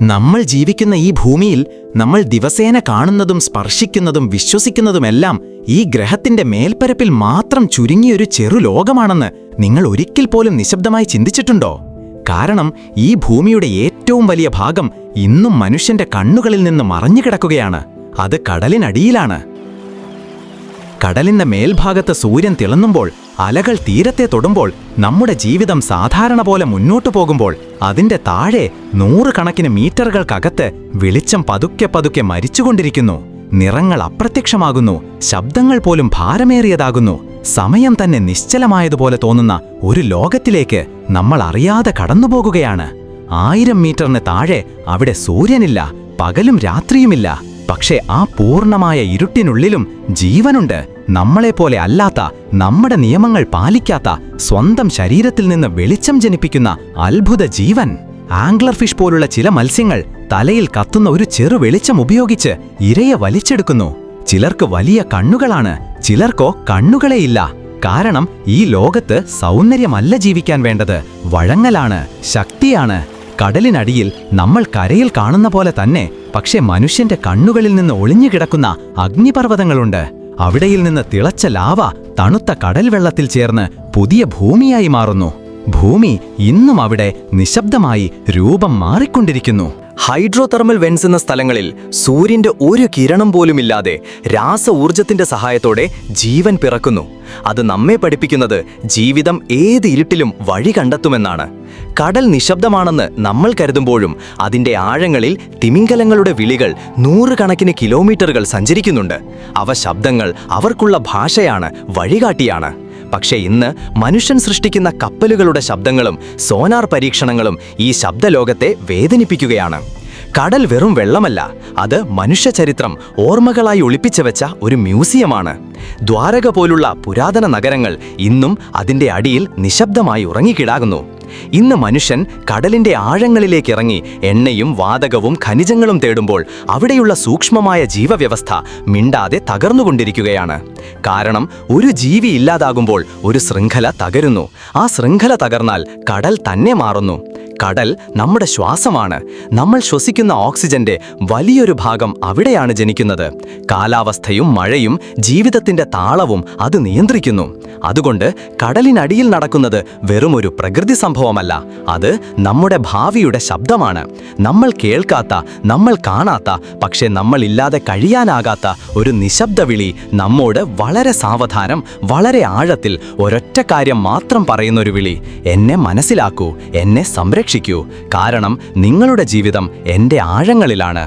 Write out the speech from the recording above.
നമ്മൾ ജീവിക്കുന്ന ഈ ഭൂമിയിൽ നമ്മൾ ദിവസേന കാണുന്നതും സ്പർശിക്കുന്നതും വിശ്വസിക്കുന്നതുമെല്ലാം ഈ ഗ്രഹത്തിന്റെ മേൽപ്പരപ്പിൽ മാത്രം ചുരുങ്ങിയൊരു ചെറു ലോകമാണെന്ന് നിങ്ങൾ ഒരിക്കൽ പോലും നിശബ്ദമായി ചിന്തിച്ചിട്ടുണ്ടോ? കാരണം ഈ ഭൂമിയുടെ ഏറ്റവും വലിയ ഭാഗം ഇന്നും മനുഷ്യന്റെ കണ്ണുകളിൽ നിന്ന് മറഞ്ഞുകിടക്കുകയാണ്. അത് കടലിനടിയിലാണ്. കടലിന്റെ മേൽഭാഗത്ത് സൂര്യൻ തിളങ്ങുമ്പോൾ, അലകൾ തീരത്തെ തൊടുമ്പോൾ, നമ്മുടെ ജീവിതം സാധാരണ പോലെ മുന്നോട്ടു പോകുമ്പോൾ, അതിന്റെ താഴെ നൂറുകണക്കിന് മീറ്ററുകൾക്കകത്ത് വെളിച്ചം പതുക്കെ പതുക്കെ മരിച്ചുകൊണ്ടിരിക്കുന്നു. നിറങ്ങൾ അപ്രത്യക്ഷമാകുന്നു, ശബ്ദങ്ങൾ പോലും ഭാരമേറിയതാകുന്നു. സമയം തന്നെ നിശ്ചലമായതുപോലെ തോന്നുന്ന ഒരു ലോകത്തിലേക്ക് നമ്മൾ അറിയാതെ കടന്നുപോകുകയാണ്. 1000 മീറ്ററിന് താഴെ അവിടെ സൂര്യനില്ല, പകലും രാത്രിയുമില്ല. പക്ഷേ ആ പൂർണ്ണമായ ഇരുട്ടിനുള്ളിലും ജീവനുണ്ട്. നമ്മളെപ്പോലെ അല്ലാത്ത, നമ്മുടെ നിയമങ്ങൾ പാലിക്കാത്ത, സ്വന്തം ശരീരത്തിൽ നിന്ന് വെളിച്ചം ജനിപ്പിക്കുന്ന അത്ഭുത ജീവൻ. ആംഗ്ലർ ഫിഷ് പോലുള്ള ചില മത്സ്യങ്ങൾ തലയിൽ കത്തുന്ന ഒരു ചെറു വെളിച്ചം ഉപയോഗിച്ച് ഇരയെ വലിച്ചെടുക്കുന്നു. ചിലർക്ക് വലിയ കണ്ണുകളാണ്, ചിലർക്കോ കണ്ണുകളേയില്ല. കാരണം ഈ ലോകത്ത് സൗന്ദര്യമല്ല ജീവിക്കാൻ വേണ്ടത്, വഴങ്ങലാണ്, ശക്തിയാണ്. കടലിനടിയിൽ നമ്മൾ കരയിൽ കാണുന്ന പോലെ തന്നെ, പക്ഷെ മനുഷ്യന്റെ കണ്ണുകളിൽ നിന്ന് ഒളിഞ്ഞുകിടക്കുന്ന അഗ്നിപർവ്വതങ്ങളുണ്ട്. അവിടെയിൽ നിന്ന് തിളച്ച ലാവ തണുത്ത കടൽ വെള്ളത്തിൽ ചേർന്ന് പുതിയ ഭൂമിയായി മാറുന്നു. ഭൂമി ഇന്നും അവിടെ നിശബ്ദമായി രൂപം മാറിക്കൊണ്ടിരിക്കുന്നു. ഹൈഡ്രോതെർമൽ വെൻസ് എന്ന സ്ഥലങ്ങളിൽ സൂര്യന്റെ ഒരു കിരണം പോലുമില്ലാതെ രാസ ഊർജത്തിന്റെ സഹായത്തോടെ ജീവൻ പിറക്കുന്നു. അത് നമ്മെ പഠിപ്പിക്കുന്നത് ജീവിതം ഏത് ഇരുട്ടിലും വഴി കണ്ടെത്തുമെന്നാണ്. കടൽ നിശബ്ദമാണെന്ന് നമ്മൾ കരുതുമ്പോഴും അതിന്റെ ആഴങ്ങളിൽ തിമിംഗലങ്ങളുടെ വിളികൾ നൂറുകണക്കിന് കിലോമീറ്ററുകൾ സഞ്ചരിക്കുന്നുണ്ട്. അവ ശബ്ദങ്ങൾ അവർക്കുള്ള ഭാഷയാണ്, വഴികാട്ടിയാണ്. പക്ഷേ ഇന്ന് മനുഷ്യൻ സൃഷ്ടിക്കുന്ന കപ്പലുകളുടെ ശബ്ദങ്ങളും സോനാർ പരീക്ഷണങ്ങളും ഈ ശബ്ദലോകത്തെ വേദനിപ്പിക്കുകയാണ്. കടൽ വെറും വെള്ളമല്ല, അത് മനുഷ്യചരിത്രം ഓർമ്മകളായി ഒളിപ്പിച്ചു വെച്ച ഒരു മ്യൂസിയമാണ്. ദ്വാരക പോലുള്ള പുരാതന നഗരങ്ങൾ ഇന്നും അതിൻ്റെ അടിയിൽ നിശബ്ദമായി ഉറങ്ങിക്കിടാകുന്നു. ഇന്ന് മനുഷ്യൻ കടലിന്റെ ആഴങ്ങളിലേക്ക് ഇറങ്ങി എണ്ണയും വാതകവും ഖനിജങ്ങളും തേടുമ്പോൾ അവിടെയുള്ള സൂക്ഷ്മമായ ജീവവ്യവസ്ഥ മിണ്ടാതെ തകർന്നുകൊണ്ടിരിക്കുകയാണ്. കാരണം ഒരു ജീവി ഇല്ലാതാകുമ്പോൾ ഒരു ശൃംഖല തകരുന്നു. ആ ശൃംഖല തകർന്നാൽ കടൽ തന്നെ മാറുന്നു. കടൽ നമ്മുടെ ശ്വാസമാണ്. നമ്മൾ ശ്വസിക്കുന്ന ഓക്സിജന്റെ വലിയൊരു ഭാഗം അവിടെയാണ് ജനിക്കുന്നത്. കാലാവസ്ഥയും മഴയും ജീവിതത്തിന്റെ താളവും അത് നിയന്ത്രിക്കുന്നു. അതുകൊണ്ട് കടലിനടിയിൽ നടക്കുന്നത് വെറുമൊരു പ്രകൃതി സംഭവമല്ല, അത് നമ്മുടെ ഭാവിയുടെ ശബ്ദമാണ്. നമ്മൾ കേൾക്കാത്ത, നമ്മൾ കാണാത്ത, പക്ഷെ നമ്മൾ ഇല്ലാതെ കഴിയാനാകാത്ത ഒരു നിശബ്ദ വിളി നമ്മോട് വളരെ സാവധാനം, വളരെ ആഴത്തിൽ ഒരൊറ്റ കാര്യം മാത്രം പറയുന്നൊരു വിളി: എന്നെ മനസ്സിലാക്കൂ, എന്നെ സംരക്ഷിക്കൂ. കാരണം നിങ്ങളുടെ ജീവിതം എൻ്റെ ആഴങ്ങളിലാണ്.